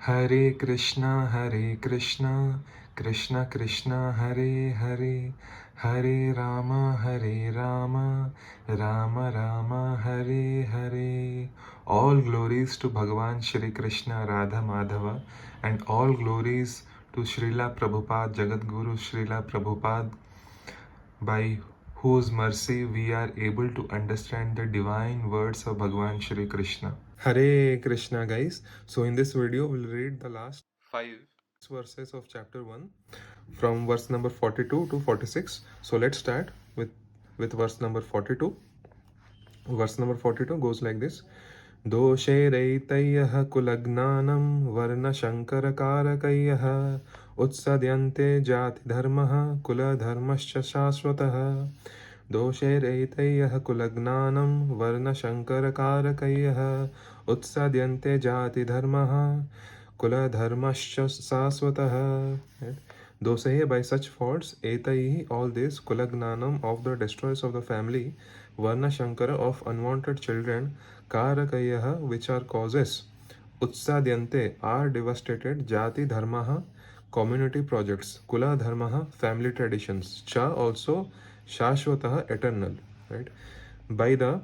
Hare Krishna, Krishna Krishna Hare Hare, Hare Rama, Rama Rama Hare Hare. All glories to Bhagavan Shri Krishna Radha Madhava, and all glories to Srila Prabhupada, Jagat Guru Srila Prabhupada, by whose mercy we are able to understand the divine words of Bhagavan Shri Krishna. Hare Krishna, guys. So in this video we'll read the last 5 verses of chapter 1 from verse number 42 to 46. So let's start with verse number 42. Verse number 42 goes like this. दोषैरैतय्यः कुलज्ञानं वर्णशङ्करकारकैः उत्सद्यन्ते जातिधर्मः कुलधर्मश्च शाश्वतः दोषैरैतय्यः कुलज्ञानं वर्णशङ्करकारकैः उत्सद्यन्ते जातिधर्मः kuladharmascha saswatah. Dosai, by such faults, etaihi, all this, kulagnanam, of the destroyers of the family, varna shankara, of unwanted children, karakayah, which are causes, utsadyante, are devastated, jati dharmaha, community projects, kula dharmaha, family traditions, cha, also, shashwatah, eternal. Right? By the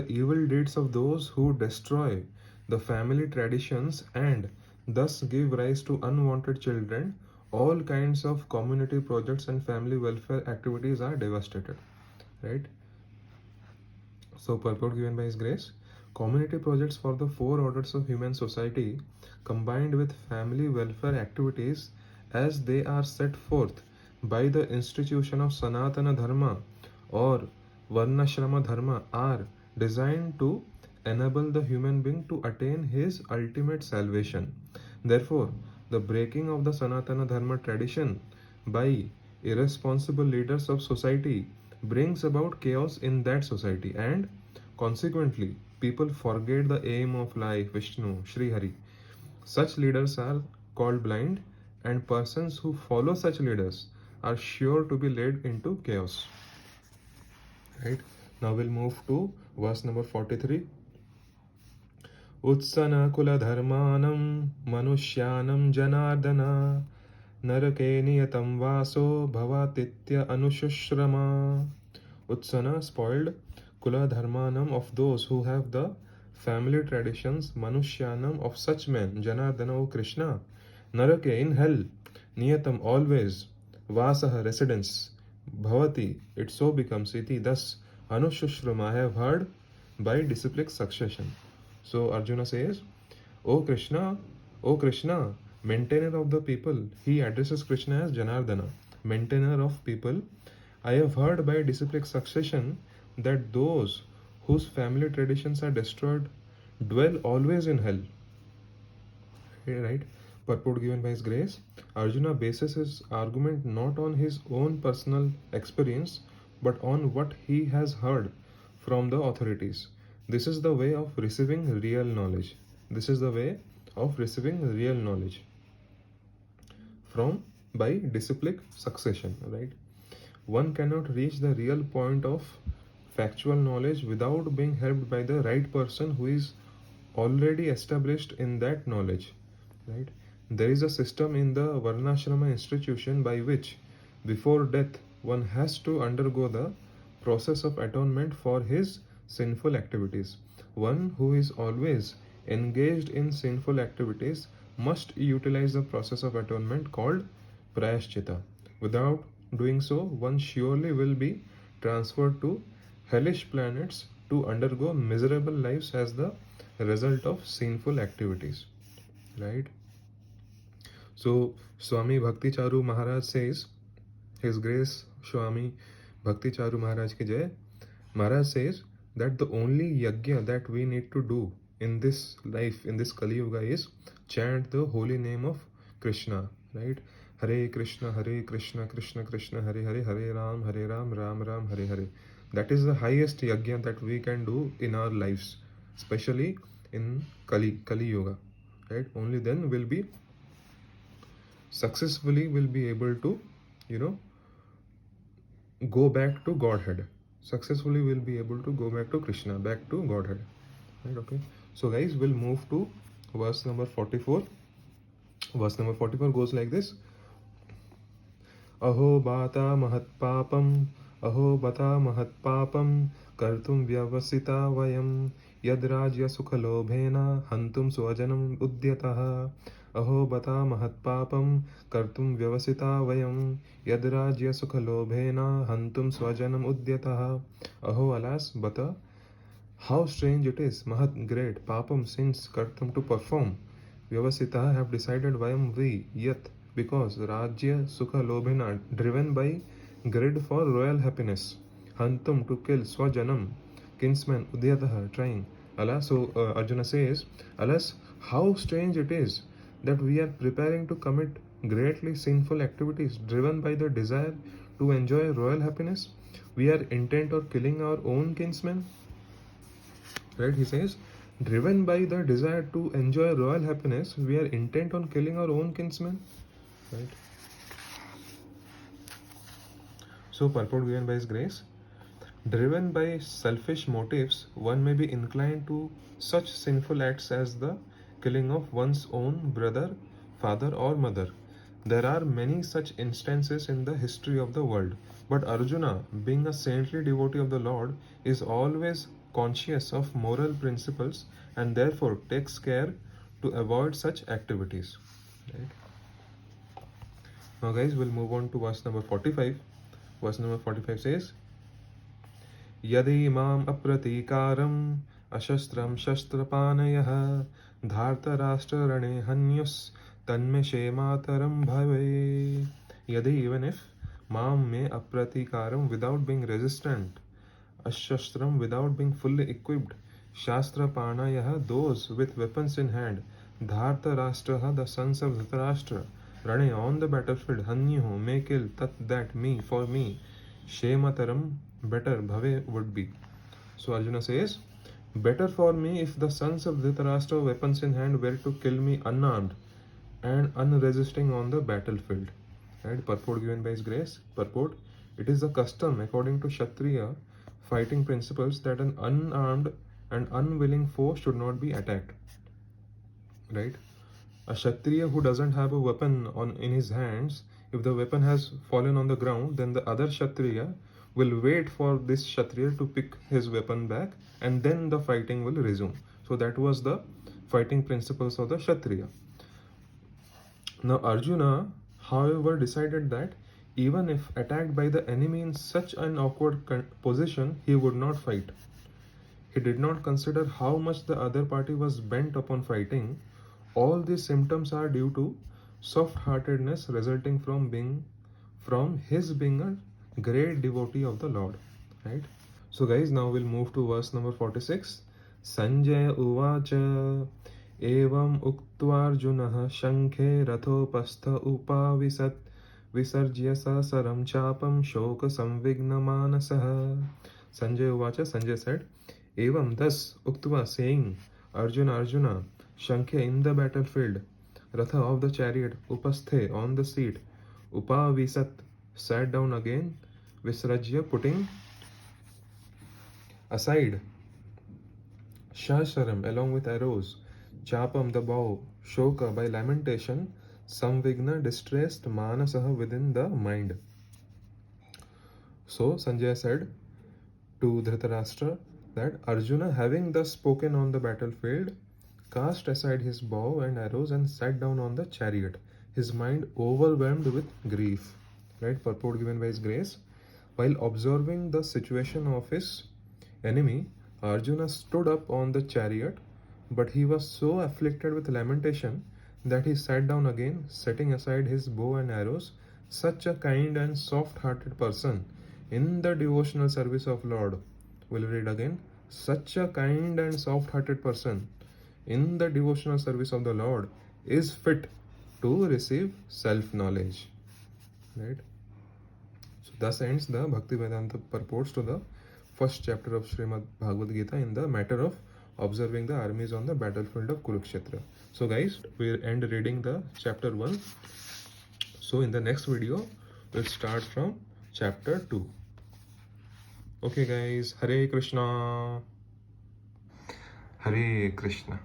evil deeds of those who destroy the family traditions and thus give rise to unwanted children, all kinds of community projects and family welfare activities are devastated. Right? So, purport given by His grace. Community projects for the four orders of human society, combined with family welfare activities as they are set forth by the institution of Sanatana Dharma or Varnashrama Dharma, are designed to enable the human being to attain his ultimate salvation. Therefore, the breaking of the Sanatana Dharma tradition by irresponsible leaders of society brings about chaos in that society, and consequently, people forget the aim of life, Vishnu, Sri Hari. Such leaders are called blind, and persons who follow such leaders are sure to be led into chaos. Right? Now we'll move to verse number 43. उत्सनकुलधर्मानं मनुष्यानं Janardan नरके नियतं वासो भवातित्य अनुशुश्रमा. Utsana, spoiled, kula dharmanam, of those who have the family traditions, manushyanam, of such men, janardana, O Krishna, narake, in hell, niyatam, always, vasaha, residence, bhavati, it so becomes, iti, thus, anushrama, I have heard, by disciplic succession. So Arjuna says, O Krishna, maintainer of the people. He addresses Krishna as Janardana, maintainer of people. I have heard by disciplic succession that those whose family traditions are destroyed dwell always in hell. Right? Purport given by His grace. Arjuna bases his argument not on his own personal experience but on what he has heard from the authorities. This is the way of receiving real knowledge. This is the way of receiving real knowledge from by disciplic succession. Right? One cannot reach the real point of factual knowledge without being helped by the right person who is already established in that knowledge. Right? There is a system in the Varnashrama institution by which, before death, one has to undergo the process of atonement for his sinful activities. One who is always engaged in sinful activities must utilize the process of atonement called prayashchitta. Without doing so, one surely will be transferred to hellish planets to undergo miserable lives as the result of sinful activities. Right? So Swami Bhakti Charu Maharaj says, His Grace Swami Bhakti Charu Maharaj ki jai. Maharaj says that the only yajna that we need to do in this life, in this Kali Yuga, is chant the holy name of Krishna. Right? Hare Krishna, Krishna Krishna, Hare Hare, Hare Ram, Ram Ram, Hare Hare. That is the highest yajna that we can do in our lives, especially in Kali Yuga. Right? Only then will be successfully will be able to, go back to Godhead. Successfully will be able to go back to Krishna, back to Godhead. Right? Okay. So guys, we'll move to verse number 44. Verse number 44 goes like this. अहो बाता महत्पापम् अहो बता महत्पापं कर्तुं व्यवसिता वयं यद्राज्यसुखलोभेन हन्तुं स्वजनम् उद्यतः अहो बता महत्पापं कर्तुं व्यवसिता वयं यद्राज्यसुखलोभेन हन्तुं स्वजनम् उद्यतः अहो alas bata, how strange it is, mahat great, papam sins kartum to perform, vyavasita have decided vayam we, yet because rajya sukha lobhena driven by greed for royal happiness, hantum to kill swajanam kinsman udyatah trying. Alas, so Arjuna says, alas, how strange it is that we are preparing to commit greatly sinful activities driven by the desire to enjoy royal happiness. We are intent on killing our own kinsmen. Right, he says, driven by the desire to enjoy royal happiness, we are intent on killing our own kinsmen. Right. So purport given by his grace, driven by selfish motives, one may be inclined to such sinful acts as the killing of one's own brother, father or mother. There are many such instances in the history of the world, but Arjuna, being a saintly devotee of the Lord, is always conscious of moral principles and therefore takes care to avoid such activities. Right? Now guys, we'll move on to verse number 45. Verse number 45 says, यदि माम अप्रतीकारम अशस्त्रम शस्त्रपानयः धार्तराष्ट्ररणे हन्युस् तन्मे क्षेमातरम भवे. Yadi, even if mam me apratikaram, without being resistant, ashastram, without being fully equipped, shastra panayah, those with weapons in hand, dharta rashtraha, the sons of Dhritarashtra, rane, on the battlefield, hanyuhu, may kill, tat, that, me, for me, shemataram, better, bhave, would be. So Arjuna says, better for me if the sons of Dhritarashtra, weapons in hand, were to kill me unarmed and unresisting on the battlefield. Right? Purport given by his grace. Purport, it is the custom according to Kshatriya fighting principles that an unarmed and unwilling foe should not be attacked. Right? A Kshatriya who doesn't have a weapon in his hands, if the weapon has fallen on the ground, then the other Kshatriya will wait for this Kshatriya to pick his weapon back and then the fighting will resume. So that was the fighting principles of the Kshatriya. Now Arjuna, however, decided that even if attacked by the enemy in such an awkward position, he would not fight. He did not consider how much the other party was bent upon fighting. All these symptoms are due to soft-heartedness resulting from his being a great devotee of the Lord. Right? So guys, now we'll move to verse number 46. Sanjay uvacha एवं उक्त्वार्जुनः शङ्खे रथोपस्थ उपाविशत् विसर्ज्य ससरं चापं शोकसंविघ्नमानसः. Sanjay uvacha, Sanjay said, evam, thus, uktva, saying, Arjuna, shankhe, in the battlefield, ratha, of the chariot, upasthe, on the seat, upavisat, sat down again, visrajya, putting aside, shasaram, along with arrows, chapam, the bow, shoka, by lamentation, samvigna, distressed, manasaha, within the mind. So Sanjay said to Dhritarashtra that Arjuna, having thus spoken on the battlefield, cast aside his bow and arrows and sat down on the chariot, his mind overwhelmed with grief. Right? Purport given by his grace. While observing the situation of his enemy, Arjuna stood up on the chariot, but he was so afflicted with lamentation that he sat down again, setting aside his bow and arrows. Such a kind and soft-hearted person in the devotional service of Lord. We'll read again. Such a kind and soft-hearted person in the devotional service of the Lord is fit to receive self-knowledge. Right? So thus ends the Bhaktivedanta purports to the first chapter of Srimad Bhagavad Gita in the matter of observing the armies on the battlefield of Kurukshetra. So guys, we'll end reading the chapter 1. So in the next video, we'll start from chapter 2. Okay guys, Hare Krishna. Hare Krishna.